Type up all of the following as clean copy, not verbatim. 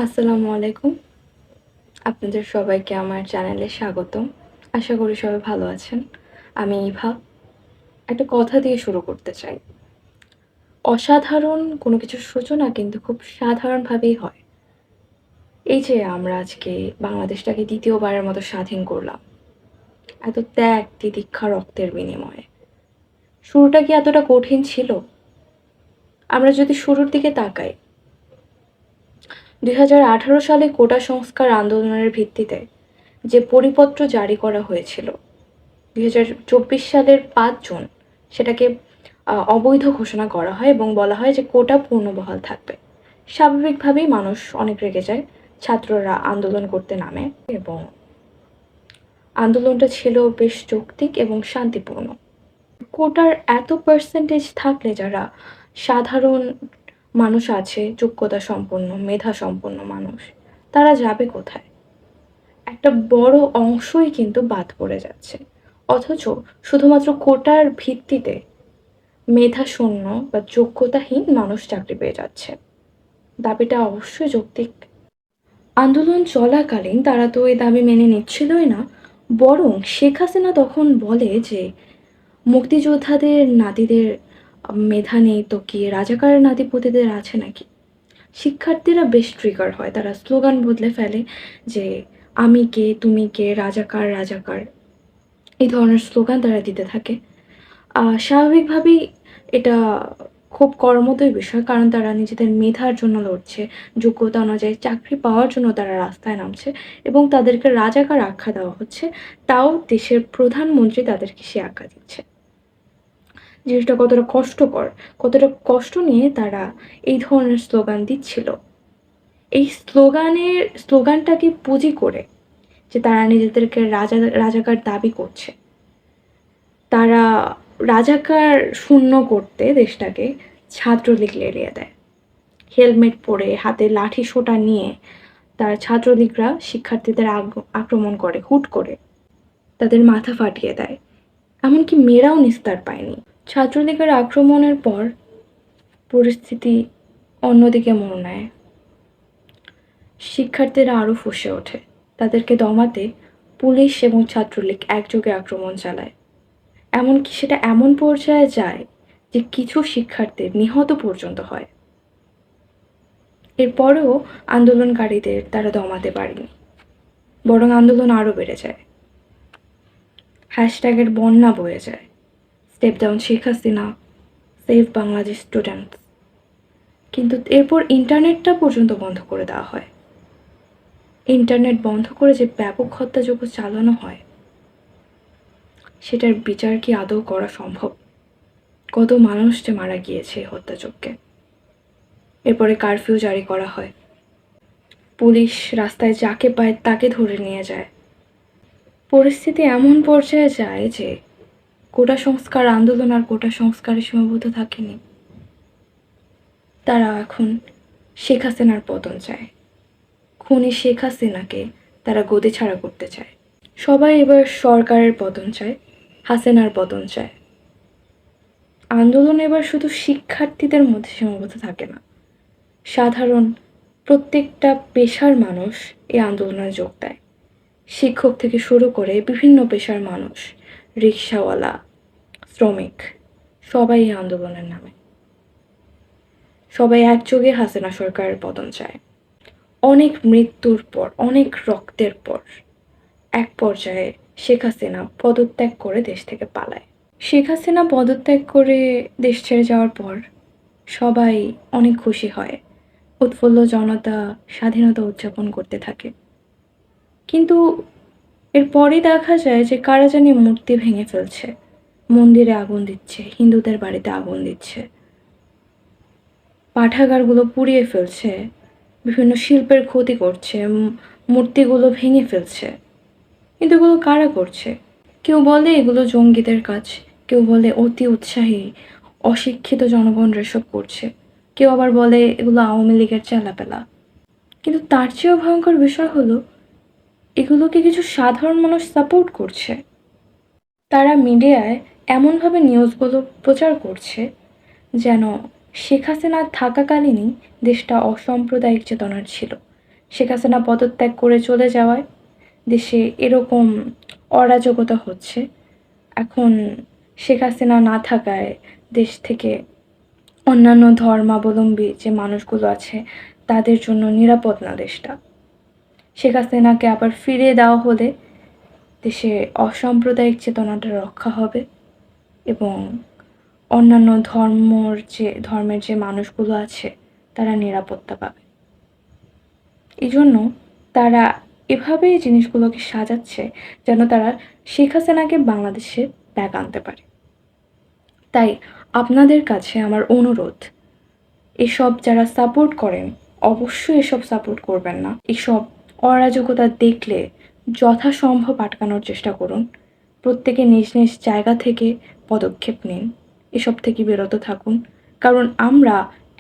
আসসালামু আলাইকুম। আপনাদের সবাইকে আমার চ্যানেলে স্বাগতম। আশা করি সবাই ভালো আছেন। আমি ইভা। একটা কথা দিয়ে শুরু করতে চাই। অসাধারণ কোনো কিছুর সূচনা কিন্তু খুব সাধারণভাবেই হয়। এই যে আমরা আজকে বাংলাদেশটাকে ২য় বারের মতো স্বাধীন করলাম। এত ত্যাগ, তিতিক্ষা, রক্তের বিনিময়ে। শুরুটা কি এতটা কঠিন ছিল? আমরা যদি শুরুর দিকে তাকাই, ২০১৮ সালে কোটা সংস্কার আন্দোলনের ভিত্তিতে যে পরিপত্র জারি করা হয়েছিল ২০২৪ সালের ৫ জুন সেটাকে অবৈধ ঘোষণা করা হয় এবং বলা হয় যে কোটা পুনর্বহাল থাকবে। স্বাভাবিকভাবেই মানুষ অনেক রেগে যায়। ছাত্ররা আন্দোলন করতে নামে এবং আন্দোলনটা ছিল বেশ যৌক্তিক এবং শান্তিপূর্ণ। কোটার এত পার্সেন্টেজ থাকলে যারা সাধারণ মানুষ আছে, যোগ্যতা সম্পন্ন, মেধা সম্পন্ন মানুষ, তারা যাবে কোথায়? একটা বড় অংশই কিন্তু বাদ পড়ে যাচ্ছে। অথচ শুধুমাত্র কোটার ভিত্তিতে মেধাশূন্য বা যোগ্যতাহীন মানুষ চাকরি পেয়ে যাচ্ছে। দাবিটা অবশ্যই যৌক্তিক। আন্দোলন চলাকালীন তারা তো এই দাবি মেনে নিচ্ছিলই না, বরং শেখ হাসিনা তখন বলে যে মুক্তিযোদ্ধাদের নাতিদের মেধা নেই তো কি রাজাকারের নাতিপুতিদের আছে নাকি? শিক্ষার্থীরা বেশ ট্রিগার হয়। তারা স্লোগান বদলে ফেলে যে আমি কে, তুমি কে, রাজাকার, রাজাকার। এই ধরনের স্লোগান তারা দিতে থাকে। স্বাভাবিকভাবেই এটা খুব কর্মতই বিষয়, কারণ তারা নিজেদের মেধার জন্য লড়ছে, যোগ্যতা অনুযায়ী চাকরি পাওয়ার জন্য তারা রাস্তায় নামছে এবং তাদেরকে রাজাকার আখ্যা দেওয়া হচ্ছে। তাও দেশের প্রধানমন্ত্রী তাদেরকে সে আখ্যা দিচ্ছে। জিনিসটা কতটা কষ্টকর, কতটা কষ্ট নিয়ে তারা এই ধরনের স্লোগান দিচ্ছিল। এই স্লোগানটাকে পুঁজি করে যে তারা নিজেদেরকে রাজাকার দাবি করছে। তারা রাজাকার শূন্য করতে দেশটাকে ছাত্রলীগ লেলিয়ে দেয়। হেলমেট পরে, হাতে লাঠি সোঁটা নিয়ে তার ছাত্রলীগরা শিক্ষার্থীদের আক্রমণ করে, হুট করে। তাদের মাথা ফাটিয়ে দেয়। এমনকি মেয়েরাও নিস্তার পায়নি। ছাত্রলীগের আক্রমণের পর পরিস্থিতি অন্যদিকে মোড় নেয়। শিক্ষার্থীরা আরও ফুঁসে ওঠে। তাদেরকে দমাতে পুলিশ এবং ছাত্রলীগ একযোগে আক্রমণ চালায়। এমনকি সেটা এমন পর্যায়ে যায় যে কিছু শিক্ষার্থীর নিহত পর্যন্ত হয়। এরপরেও আন্দোলনকারীদের তারা দমাতে পারেনি, বরং আন্দোলন আরও বেড়ে যায়। হ্যাশট্যাগের বন্যা বয়ে যায়। Step down Sheikh Hasina, save Bangladesh students. কিন্তু এরপর ইন্টারনেটটা পর্যন্ত বন্ধ করে দেওয়া হয়। ইন্টারনেট বন্ধ করে যে ব্যাপক হত্যাযজ্ঞ চালানো হয়, সেটার বিচার কি আদৌ করা সম্ভব? কত মানুষ যে মারা গিয়েছে এই হত্যাযজ্ঞে। এরপরে কারফিউ জারি করা হয়। পুলিশ রাস্তায় যাকে পায় তাকে ধরে নিয়ে যায়। পরিস্থিতি এমন পর্যায়ে যায় যে কোটা সংস্কার আন্দোলন আর কোটা সংস্কারে সীমাবদ্ধ থাকেনি। তারা এখন শেখ হাসিনার পতন চায়। খুনি শেখ হাসিনাকে তারা গদি ছাড়া করতে চায়। সবাই এবার সরকারের পতন চায়, হাসিনার পতন চায়। আন্দোলন এবার শুধু শিক্ষার্থীদের মধ্যে সীমাবদ্ধ থাকে না। সাধারণ প্রত্যেকটা পেশার মানুষ এই আন্দোলনে যোগ দেয়। শিক্ষক থেকে শুরু করে বিভিন্ন পেশার মানুষ, রিকশাওয়ালা, শ্রমিক, সবাই এই আন্দোলনের নামে। সবাই একযোগে হাসিনা সরকারের পতন চায়। অনেক মৃত্যুর পর, অনেক রক্তের পর এক পর্যায়ে শেখ হাসিনা পদত্যাগ করে দেশ থেকে পালায়। শেখ হাসিনা পদত্যাগ করে দেশ ছেড়ে যাওয়ার পর সবাই অনেক খুশি হয়। উৎফুল্ল জনতা স্বাধীনতা উদযাপন করতে থাকে। কিন্তু এরপরই দেখা যায় যে কারা জানি মূর্তি ভেঙে ফেলছে, মন্দিরে আগুন দিচ্ছে, হিন্দুদের বাড়িতে আগুন দিচ্ছে, পাঠাগারগুলো পুড়িয়ে ফেলছে, বিভিন্ন শিল্পের ক্ষতি করছে, মূর্তিগুলো ভেঙে ফেলছে। কিন্তু এগুলো কারা করছে? কেউ বলে এগুলো জঙ্গিদের কাজ, কেউ বলে অতি উৎসাহী অশিক্ষিত জনগণরা এসব করছে, কেউ আবার বলে এগুলো আওয়ামী লীগের চেলাপেলা। কিন্তু তার চেয়েও ভয়ঙ্কর বিষয় হলো এগুলোকে কিছু সাধারণ মানুষ সাপোর্ট করছে। তারা মিডিয়ায় এমনভাবে নিউজগুলো প্রচার করছে যেন শেখ হাসিনা থাকাকালীনই দেশটা অসাম্প্রদায়িক চেতনার ছিল, শেখ হাসিনা পদত্যাগ করে চলে যাওয়ায় দেশে এরকম অরাজকতা হচ্ছে। এখন শেখ হাসিনা না থাকায় দেশ থেকে অন্যান্য ধর্মাবলম্বী যে মানুষগুলো আছে তাদের জন্য নিরাপদ না দেশটা। শেখ হাসিনাকে আবার ফিরিয়ে দেওয়া হলে দেশে অসাম্প্রদায়িক চেতনাটা রক্ষা হবে এবং অন্যান্য ধর্মের যে মানুষগুলো আছে তারা নিরাপত্তা পাবে। এজন্য তারা এভাবেই জিনিসগুলোকে সাজাচ্ছে যেন তারা শেখ হাসিনাকে বাংলাদেশে ব্যাক আনতে পারে। তাই আপনাদের কাছে আমার অনুরোধ, এসব যারা সাপোর্ট করেন অবশ্যই এসব সাপোর্ট করবেন না। এসব অরাজকতা দেখলে যথাসম্ভব আটকানোর চেষ্টা করুন। প্রত্যেকে নিজ নিজ জায়গা থেকে পদক্ষেপ নিন, এসব থেকে বিরত থাকুন। কারণ আমরা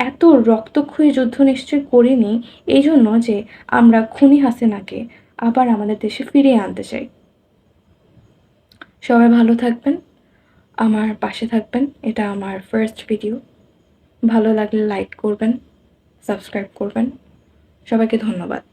এত রক্তক্ষয়ী যুদ্ধ নিশ্চয়ই করিনি এই জন্য যে আমরা খুনি হাসিনাকে আবার আমাদের দেশে ফিরিয়ে আনতে চাই। সবাই ভালো থাকবেন, আমার পাশে থাকবেন। এটা আমার ফার্স্ট ভিডিও। ভালো লাগলে লাইক করবেন, সাবস্ক্রাইব করবেন। সবাইকে ধন্যবাদ।